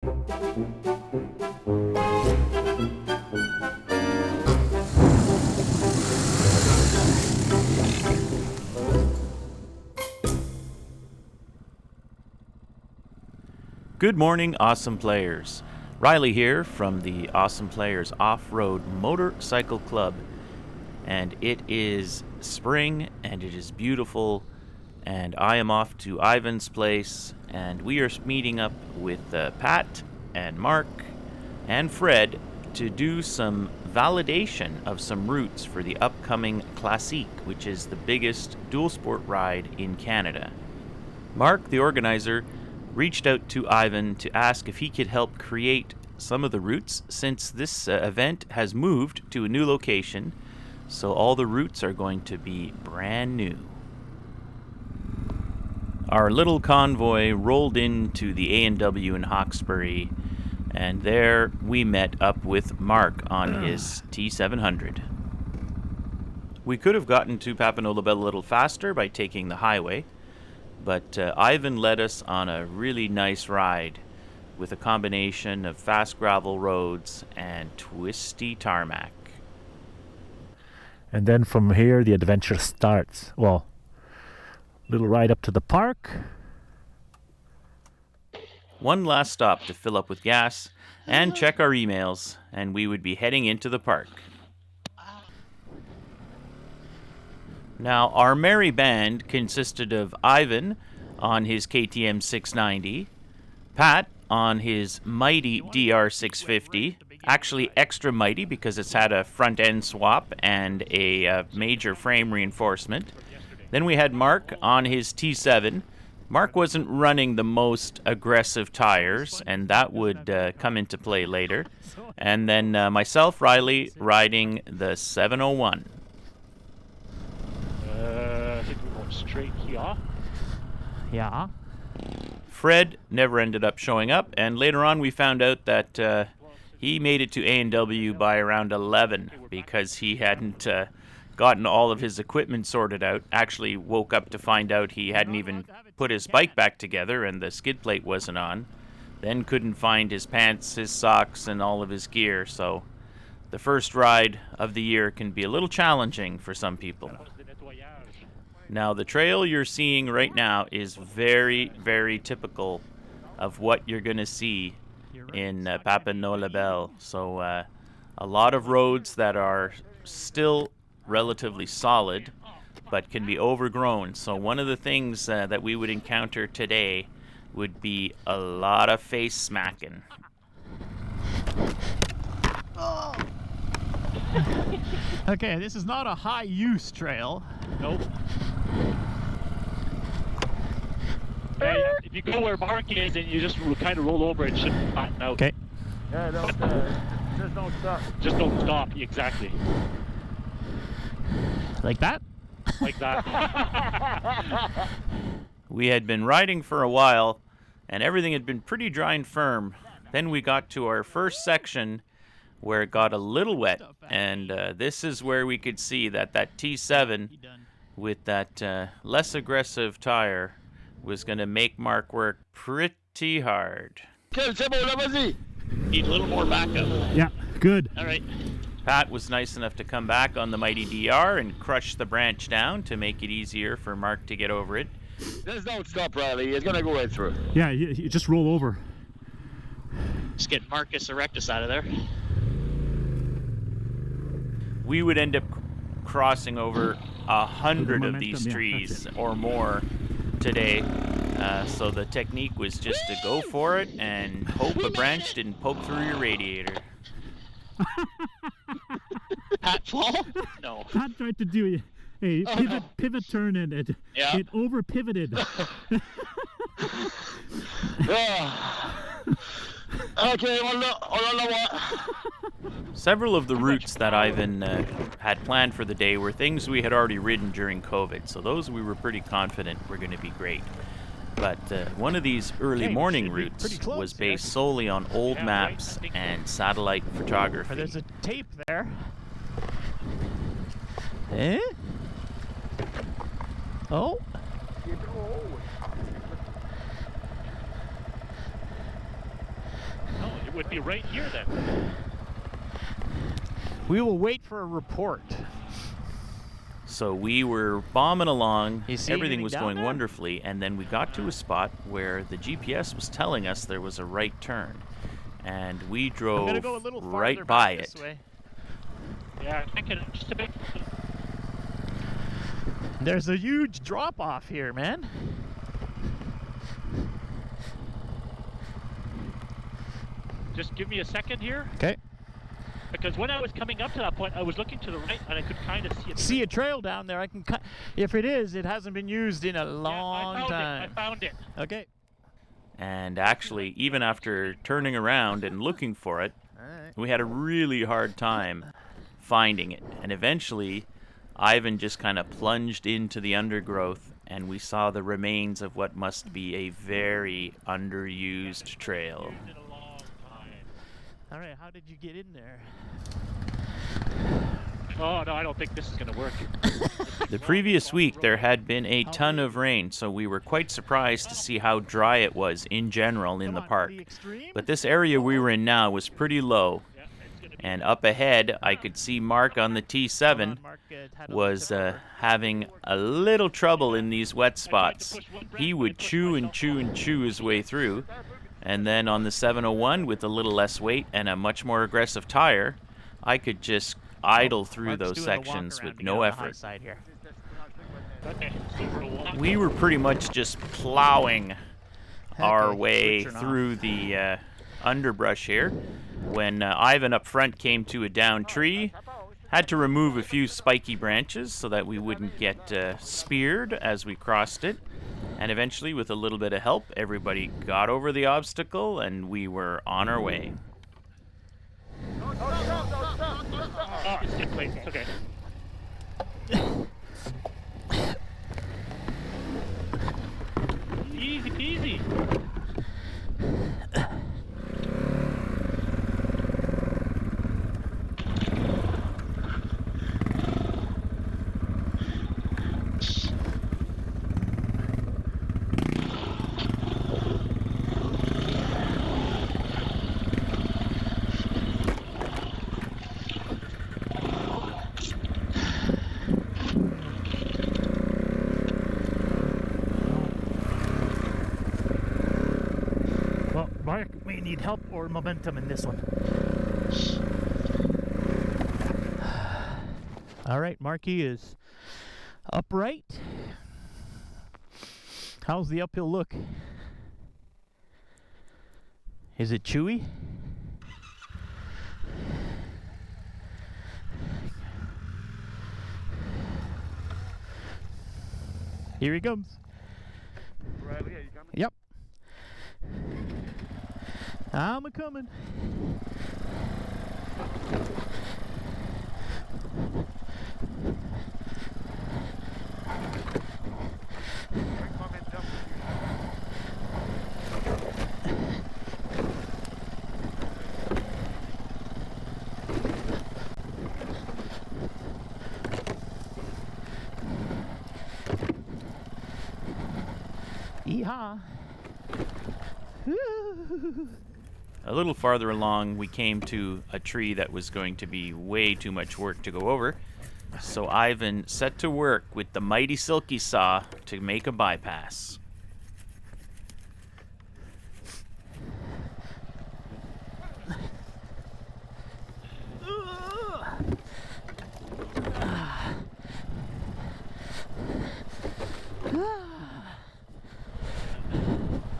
Good morning, awesome players. Riley here from the Awesome Players Off-Road Motorcycle Club. And it is spring and it is beautiful. And I am off to Ivan's place. And we are meeting up with Pat and Marc and Fred to do some validation of some routes for the upcoming Classique, which is the biggest dual sport ride in Canada. Marc, the organizer, reached out to Ivan to ask if he could help create some of the routes since this event has moved to a new location, so all the routes are going to be brand new. Our little convoy rolled into the A&W in Hawkesbury, and there we met up with Marc on his T700. We could have gotten to Papanolabel a little faster by taking the highway, but Ivan led us on a really nice ride with a combination of fast gravel roads and twisty tarmac. And then from here the adventure starts. Well, little ride up to the park. One last stop to fill up with gas and check our emails, and we would be heading into the park. Now, our merry band consisted of Ivan on his KTM 690, Pat on his mighty DR650, actually extra mighty because it's had a front end swap and a major frame reinforcement. Then we had Marc on his T7. Marc wasn't running the most aggressive tires, and that would come into play later. And then myself, Riley, riding the 701. I think we're going straight here. Yeah. Fred never ended up showing up, and later on we found out that he made it to A&W by around 11 because he hadn't gotten all of his equipment sorted out. Actually woke up to find out he hadn't even put his bike back together and the skid plate wasn't on. Then couldn't find his pants, his socks, and all of his gear, so the first ride of the year can be a little challenging for some people. Now, the trail you're seeing right now is very, very typical of what you're going to see in Papanolabel. So a lot of roads that are still relatively solid but can be overgrown. So one of the things that we would encounter today would be a lot of face smacking. Okay, this is not a high use trail. Nope. If you go where Marc is and you just kind of roll over, it should flatten out. Okay. Yeah, just don't stop. Just don't stop, exactly. Like that? Like that. We had been riding for a while, and everything had been pretty dry and firm. Then we got to our first section where it got a little wet, and this is where we could see that T7 with that less aggressive tire was going to make Marc work pretty hard. Need a little more backup. Yeah, good. All right. Pat was nice enough to come back on the mighty DR and crush the branch down to make it easier for Marc to get over it. Just don't stop, Riley. It's gonna go right through. Yeah, you just roll over. Just get Marcus Erectus out of there. We would end up crossing over 100 of these yeah, trees or more today. So the technique was just to go for it and hope a branch didn't poke through your radiator. Pat fall? No. Pat tried to do a pivot turn and it over pivoted. Okay, what? Several of the routes that Ivan had planned for the day were things we had already ridden during COVID, so those we were pretty confident were going to be great. But one of these early morning routes was based solely on old maps and satellite photography. There's a tape there. Eh? Oh. would be right here then. We will wait for a report. So we were bombing along, You see everything anything was down going there? wonderfully, and then we got to a spot where the GPS was telling us there was a right turn. And we I'm drove gonna go a little farther right by back it. this way. Yeah, I think just a bit. There's a huge drop off here, man. Just give me a second here. Okay. Because when I was coming up to that point, I was looking to the right and I could kind of see it. See a trail down there. I can cut. If it is, it hasn't been used in a long time. I found it. Okay. And actually, even after turning around and looking for it, we had a really hard time finding it. And eventually, Ivan just kind of plunged into the undergrowth, and we saw the remains of what must be a very underused trail. Used it a long time. All right. How did you get in there? Oh no, I don't think this is gonna work. The previous week, there had been a ton of rain, so we were quite surprised to see how dry it was in general in the park. But this area we were in now was pretty low. Yeah, it's gonna be And up ahead, I could see Mark on the T7 was having a little trouble in these wet spots. He would chew and chew and chew his way through. And then on the 701, with a little less weight and a much more aggressive tire, I could just idle through those sections with no effort. okay. So for a walk, We were pretty much just plowing our Okay, way switching off. through the underbrush here when Ivan up front came to a down tree. Had to remove a few spiky branches so that we wouldn't get speared as we crossed it. And eventually, with a little bit of help, everybody got over the obstacle and we were on our way. oh, it's good place. It's okay. Easy peasy. Well, Mark may need help or momentum in this one. All right, Marky is upright. How's the uphill look? Is it chewy? Here he comes. Riley, are you coming? Yep. I'm a coming. Bring momentum. Yeehaw. A little farther along, we came to a tree that was going to be way too much work to go over. So Ivan set to work with the mighty silky saw to make a bypass.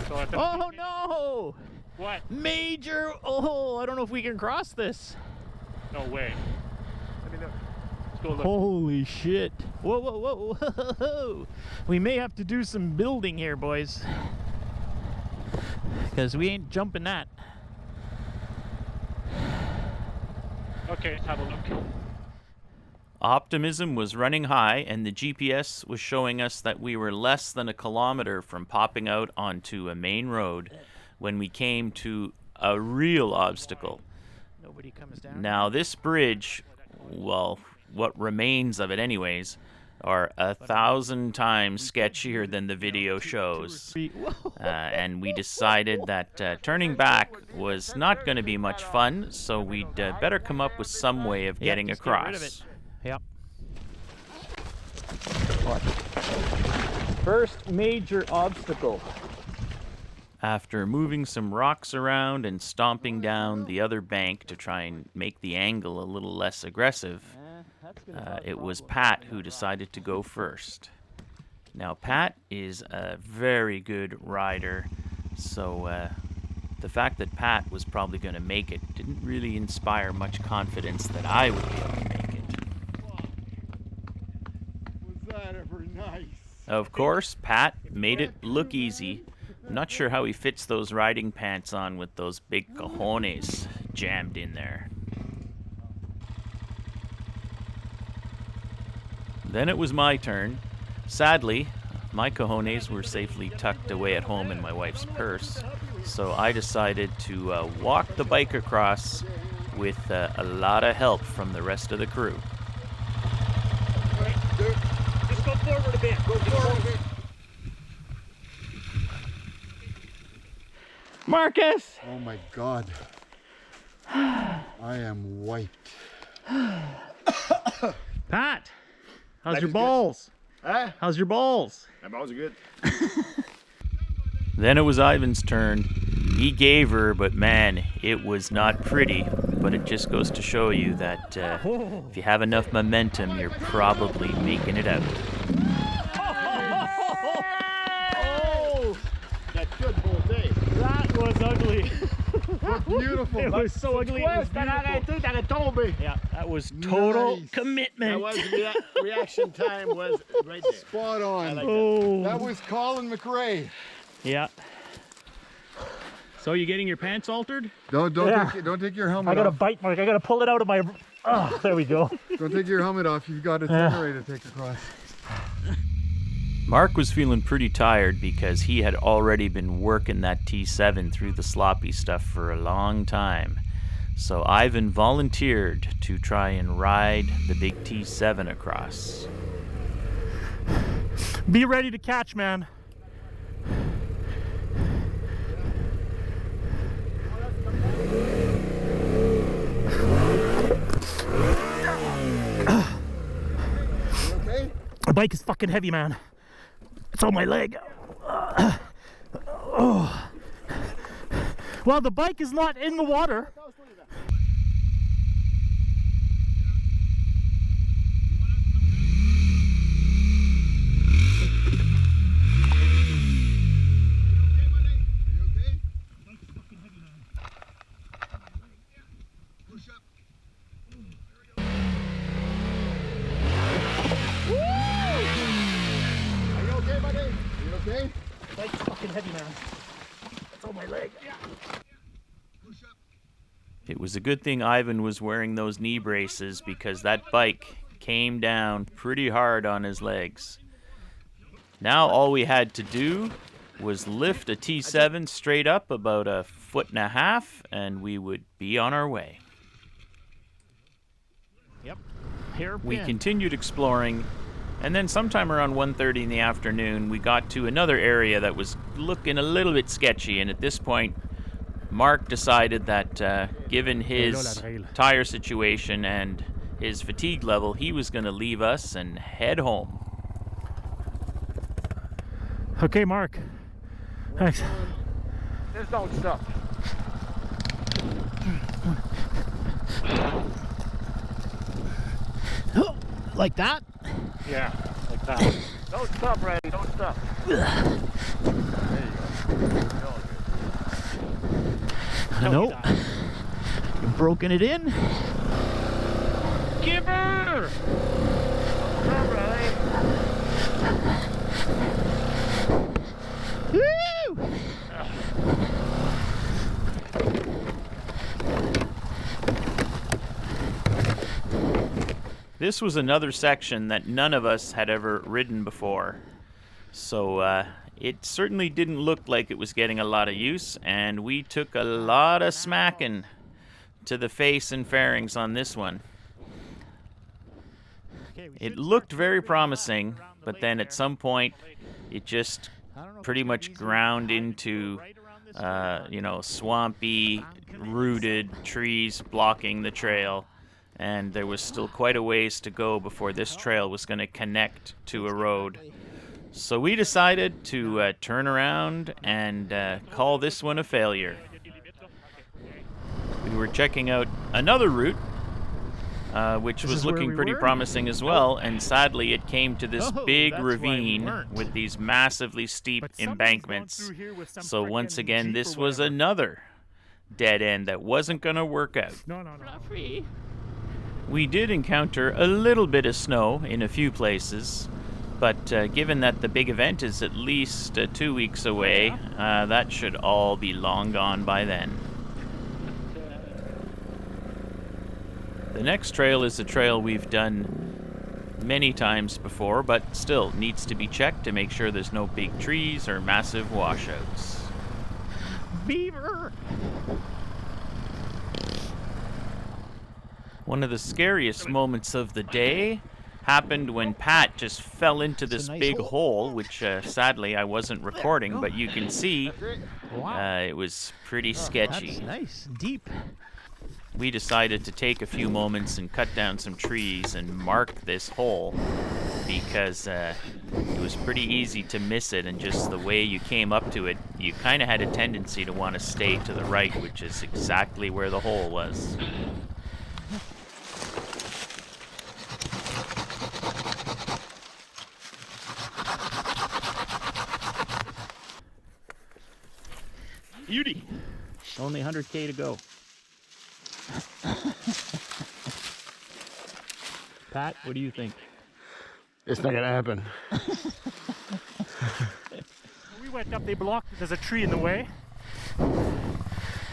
So at the Oh no! What? Major! Oh, I don't know if we can cross this. No way. Let me look. Let's go look. Holy shit. Whoa, whoa, whoa, whoa, whoa. We may have to do some building here, boys. Because we ain't jumping that. Okay, let's have a look. Optimism was running high, and the GPS was showing us that we were less than a kilometer from popping out onto a main road when we came to a real obstacle. Nobody comes down. Now, this bridge, well, what remains of it anyways, are 1,000 times sketchier than the video shows. And we decided that turning back was not going to be much fun, so we'd better come up with some way of getting just get rid of across. Yep. First major obstacle. After moving some rocks around and stomping down the other bank to try and make the angle a little less aggressive, it was Pat who decided to go first. Now, Pat is a very good rider, so the fact that Pat was probably going to make it didn't really inspire much confidence that I would be able to make it. Was that ever nice? Of course, Pat made it look easy. I'm not sure how he fits those riding pants on with those big cojones jammed in there. Then it was my turn. Sadly, my cojones were safely tucked away at home in my wife's purse, so I decided to walk the bike across with a lot of help from the rest of the crew. Just go forward a bit. Go forward a bit. Marcus! Oh my God. I am wiped. Pat! How's your balls? Huh? How's your balls? My balls are good. Then it was Ivan's turn. He gave her, but man, it was not pretty. But it just goes to show you that if you have enough momentum, you're probably making it out. Oh! That's good for a day. That was ugly. Beautiful. It was so ugly. It was beautiful. Yeah, that was total Nice. commitment. That was reaction time was right there. Spot on. Oh. That was Colin McRae. Yeah. So you getting your pants altered? Don't take your helmet I got a off. bite mark. I got to pull it out of my. Oh, there we go. Don't take your helmet off. You've got a itinerary to take across. Marc was feeling pretty tired because he had already been working that T7 through the sloppy stuff for a long time. So Ivan volunteered to try and ride the big T7 across. Be ready to catch, man. Okay? The bike is fucking heavy, man. It's on my leg. Oh. Well, the bike is not in the water. Okay? Bike's fucking heavy, man. It's on my leg. It was a good thing Ivan was wearing those knee braces because that bike came down pretty hard on his legs. Now all we had to do was lift a T7 straight up about 1.5 feet and we would be on our way. Yep. Hairpin. We continued exploring, and then sometime around 1:30 in the afternoon, we got to another area that was looking a little bit sketchy, and at this point, Marc decided that given his tire situation and his fatigue level, he was going to leave us and head home. Okay, Marc. Thanks. Just don't stop. Like that? Yeah, like that. Don't stop, Randy. Don't stop. There you go. Nope. You've broken it in. Give her! All right. Woo! This was another section that none of us had ever ridden before, so it certainly didn't look like it was getting a lot of use, and we took a lot of smacking to the face and fairings on this one. It looked very promising, but then at some point it just pretty much ground into, swampy, rooted trees blocking the trail. And there was still quite a ways to go before this trail was going to connect to a road. So we decided to turn around and call this one a failure. We were checking out another route, which was looking pretty promising as well, and sadly it came to this big ravine with these massively steep embankments. So once again, this was another dead end that wasn't going to work out. No. We did encounter a little bit of snow in a few places, but given that the big event is at least 2 weeks away, that should all be long gone by then. The next trail is a trail we've done many times before, but still needs to be checked to make sure there's no big trees or massive washouts. Beaver! One of the scariest moments of the day happened when Pat just fell into this big hole, which sadly I wasn't recording, but you can see it was pretty sketchy. That's nice, deep. We decided to take a few moments and cut down some trees and mark this hole because it was pretty easy to miss it, and just the way you came up to it, you kind of had a tendency to want to stay to the right, which is exactly where the hole was. Beauty! Only 100K to go. Pat, what do you think? It's not gonna happen. We went up, they blocked, there's a tree in the way.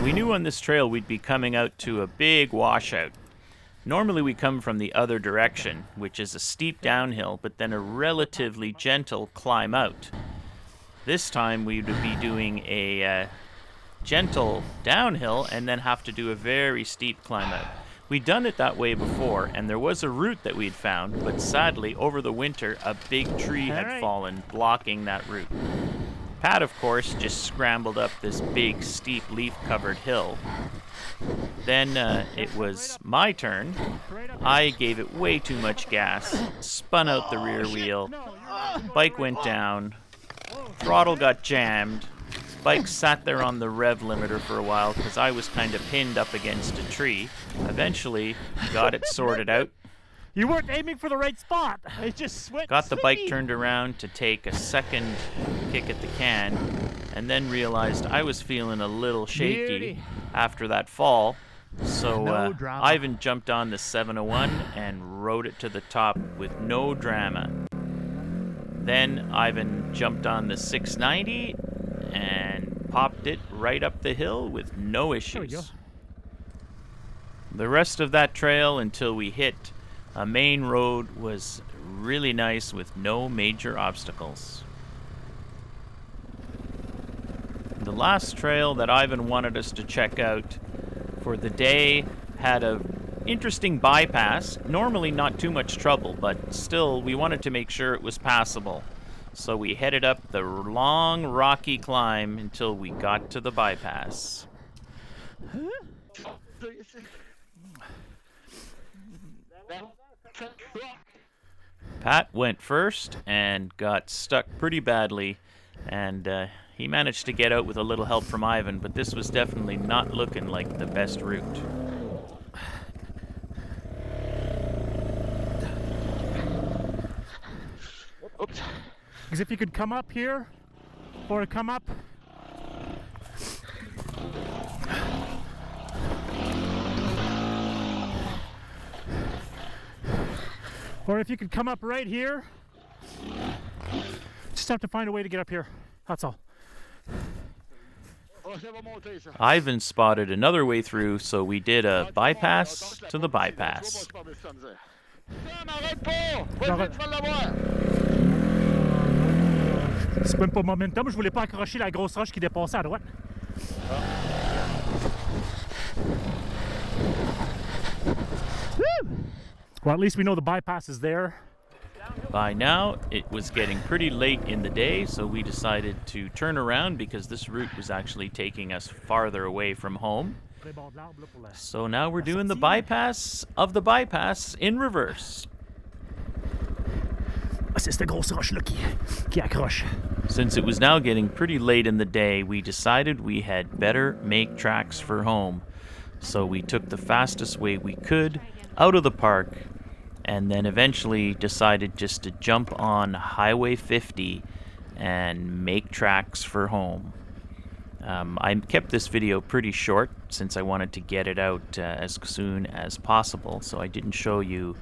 We knew on this trail we'd be coming out to a big washout. Normally we come from the other direction, which is a steep downhill, but then a relatively gentle climb out. This time we would be doing a gentle downhill and then have to do a very steep climb out. We'd done it that way before, and there was a route that we'd found, but sadly over the winter a big tree had fallen, blocking that route. Pat, of course, just scrambled up this big steep leaf-covered hill. Then it was my turn. I gave it way too much gas, spun out the rear wheel, bike went down, throttle got jammed. Bike sat there on the rev limiter for a while because I was kind of pinned up against a tree. Eventually, got it sorted out. You weren't aiming for the right spot. It just went Got the bike slippy. turned around to take a second kick at the can, and then realized I was feeling a little shaky Beauty. after that fall. So No drama. Ivan jumped on the 701 and rode it to the top with no drama. Then Ivan jumped on the 690 and popped it right up the hill with no issues. The rest of that trail until we hit a main road was really nice with no major obstacles. The last trail that Ivan wanted us to check out for the day had a interesting bypass. Normally not too much trouble, but still we wanted to make sure it was passable. So we headed up the long, rocky climb until we got to the bypass. Pat went first and got stuck pretty badly, and he managed to get out with a little help from Ivan, but this was definitely not looking like the best route. Oops. Because if you could come up here, or come up. Or if you could come up right here. Just have to find a way to get up here. That's all. Ivan spotted another way through, so we did a bypass to the bypass. C'est même pas momentum, je voulais pas accrocher la grosse roche qui dépassait à droite. Well, at least we know the bypass is there. By now, it was getting pretty late in the day, so we decided to turn around because this route was actually taking us farther away from home. So now we're doing the bypass of the bypass in reverse. C'est cette grosse roche là qui accroche. Since it was now getting pretty late in the day, we decided we had better make tracks for home. So we took the fastest way we could out of the park, and then eventually decided just to jump on Highway 50 and make tracks for home. I kept this video pretty short since I wanted to get it out as soon as possible, so I didn't show you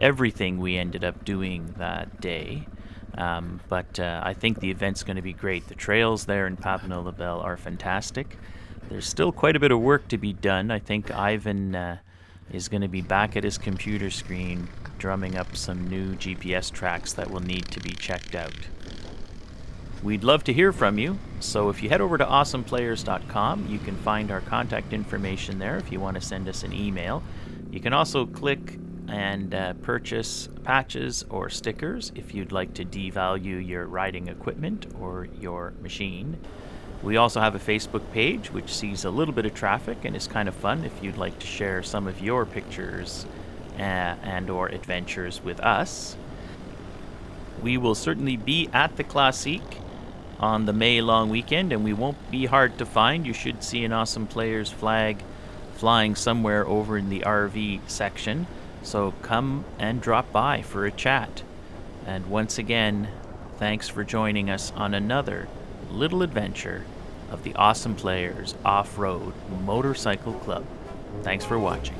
everything we ended up doing that day. But I think the event's going to be great. The trails there in Papineau-Labelle are fantastic. There's still quite a bit of work to be done. I think Ivan is going to be back at his computer screen drumming up some new GPS tracks that will need to be checked out. We'd love to hear from you, so if you head over to awesomeplayers.com, you can find our contact information there if you want to send us an email. You can also click and purchase patches or stickers if you'd like to devalue your riding equipment or your machine. We also have a Facebook page which sees a little bit of traffic and is kind of fun if you'd like to share some of your pictures and or adventures with us. We will certainly be at the Classique on the May long weekend, and we won't be hard to find. You should see an Awesome Players flag flying somewhere over in the RV section. So come and drop by for a chat. And once again, thanks for joining us on another little adventure of the Awesome Players Off-Road Motorcycle Club. Thanks for watching.